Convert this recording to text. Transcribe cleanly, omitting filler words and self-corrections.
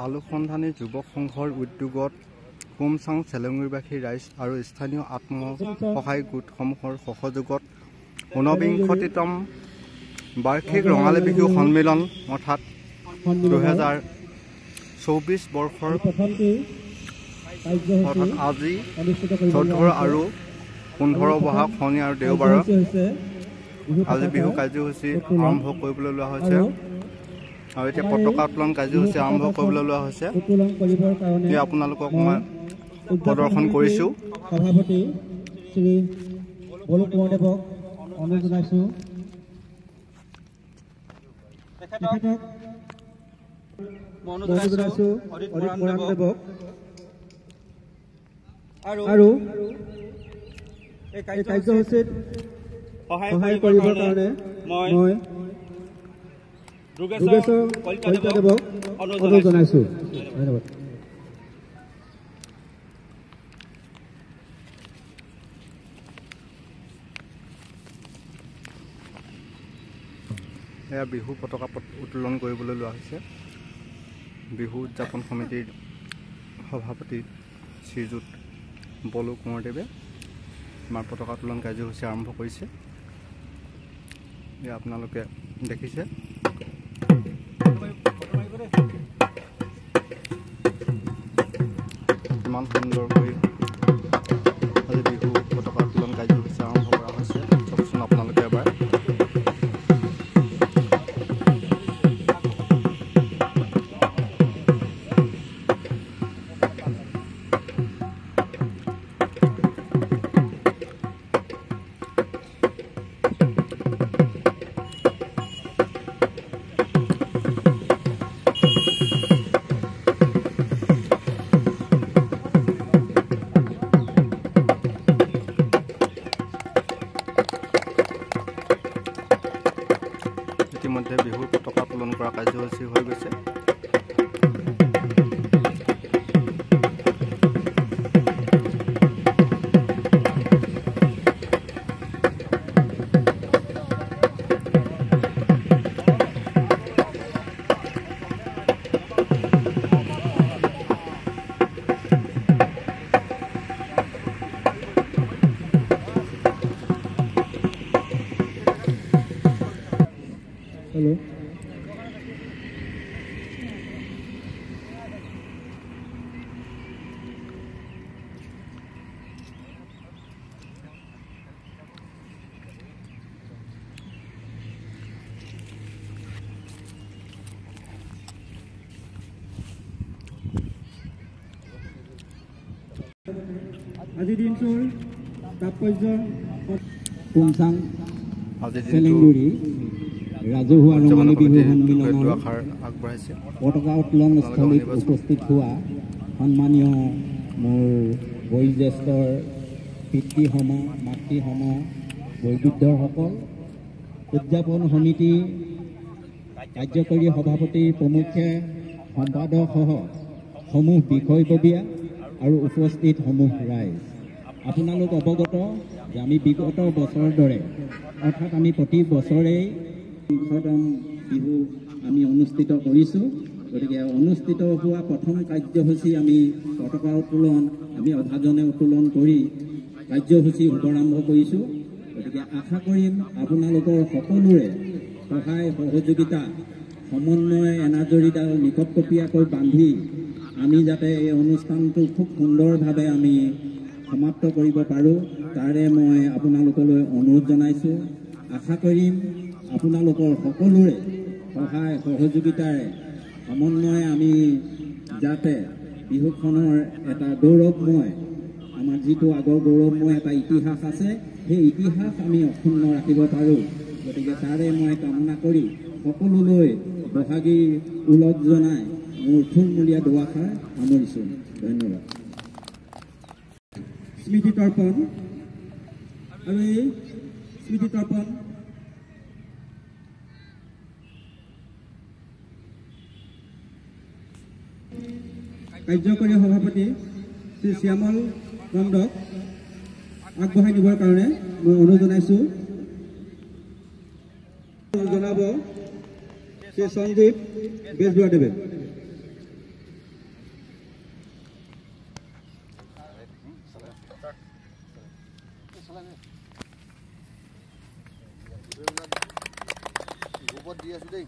আলুসন্ধানী যুৱক সংঘৰ উদ্যোগত কুমচাং চেলেঙুৰিবাসী ৰাইজ আৰু স্থানীয় আত্মসহায়ক গোটসমূহৰ সহযোগত ঊনবিংশতিতম বাৰ্ষিক ৰঙালী বিহু সন্মিলন অৰ্থাৎ 2024 বৰ্ষৰ অৰ্থাৎ আজি 14 আৰু 15 বহাগ শনি আৰু দেওবাৰত আজি বিহু কাৰ্যসূচী আৰম্ভ কৰিবলৈ লোৱা হৈছে আৰু এতিয়া পতাকা উত্তোলন কাৰ্যসূচী আৰম্ভ কৰিবলৈ লোৱা হৈছে আপোনালোকক মই প্ৰদৰ্শন কৰিছোঁ সভাপতি শ্ৰী বলু কুমাৰ দেৱক অনুৰোধ জনাইছোঁ অজিত বৰাক দেৱক আৰু এই কাৰ্যসূচীত সহায় কৰিবৰ কাৰণে মই যোগেশ্বৰ কলিতা দেৱক অনুৰোধ জনাইছোঁ ধন্যবাদ এয়া বিহু পতাকা উত্তোলন কৰিবলৈ লোৱা হৈছে বিহু উদযাপন সমিতিৰ সভাপতি শ্ৰীযুত বলু কোঁৱৰদেৱে আমাৰ পতাকা উত্তোলন কাৰ্যসূচী আৰম্ভ কৰিছে এয়া আপোনালোকে দেখিছে ইমান সুন্দৰকৈ আজি বিহু পতাকা উত্তোলন কাৰ্যসূচী আৰম্ভ কৰা হৈছে চাবচোন আপোনালোকে এবাৰ ইতিমধ্যে বিহুৰ পতাকা উত্তোলন কৰা কাৰ্যসূচী হৈ গৈছে হেল্ল' আজিৰ দিনটোৰ তাৎপৰ্য কুমচাং চেলেঙুৰি ৰাজহুৱা ৰঙালী বিহু সন্মিলনৰ পতাকা উত্তোলন স্থলীত উপস্থিত হোৱা সন্মানীয় মোৰ বয়োজ্যেষ্ঠৰ পিতৃসম মাতৃসম বয়োবৃদ্ধসকল উদযাপন সমিতি কাৰ্যকৰী সভাপতি প্ৰমুখ্যে সম্পাদকসহ সমূহ বিষয়ববীয়া আৰু উপস্থিত সমূহ ৰাইজ আপোনালোক অৱগত যে আমি বিগত বছৰৰ দৰে অৰ্থাৎ আমি প্ৰতি বছৰেই ৫০তম বিহু আমি অনুষ্ঠিত কৰিছোঁ গতিকে অনুষ্ঠিত হোৱা প্ৰথম কাৰ্যসূচী আমি পতাকা উত্তোলন আমি অভাজনে উত্তোলন কৰি কাৰ্যসূচী শুভাৰম্ভ কৰিছোঁ গতিকে আশা কৰিম আপোনালোকৰ সকলোৰে সহায় সহযোগিতা সমন্বয় এনাজৰীডাল নিকটকপীয়াকৈ বান্ধি আমি যাতে এই অনুষ্ঠানটো খুব সুন্দৰভাৱে আমি সমাপ্ত কৰিব পাৰোঁ তাৰে মই আপোনালোকলৈ অনুৰোধ জনাইছোঁ আশা কৰিম আপোনালোকৰ সকলোৰে সহায় সহযোগিতাৰে সমন্বয় আমি যাতে বিহুখনৰ এটা গৌৰৱময় আমাৰ যিটো আগৰ গৌৰৱময় এটা ইতিহাস আছে সেই ইতিহাস আমি অক্ষুণ্ণ ৰাখিব পাৰোঁ গতিকে তাৰে মই কামনা কৰি সকলোলৈ বহাগী ওলগ জনাই মোৰ থুলমূলীয়া দুআষাৰ সামৰিছোঁ ধন্যবাদ স্মৃতি তৰ্পণ আৰু এই স্মৃতি তৰ্পণ কাৰ্যকৰী সভাপতি শ্ৰী শ্যামল নন্দক আগবঢ়াই দিবৰ কাৰণে মই অনুৰোধ জনাইছোঁ জনাব শ্ৰী সঞ্জীৱ বেজবৰুৱাদেৱে গ্ৰুপত দি আছো দেই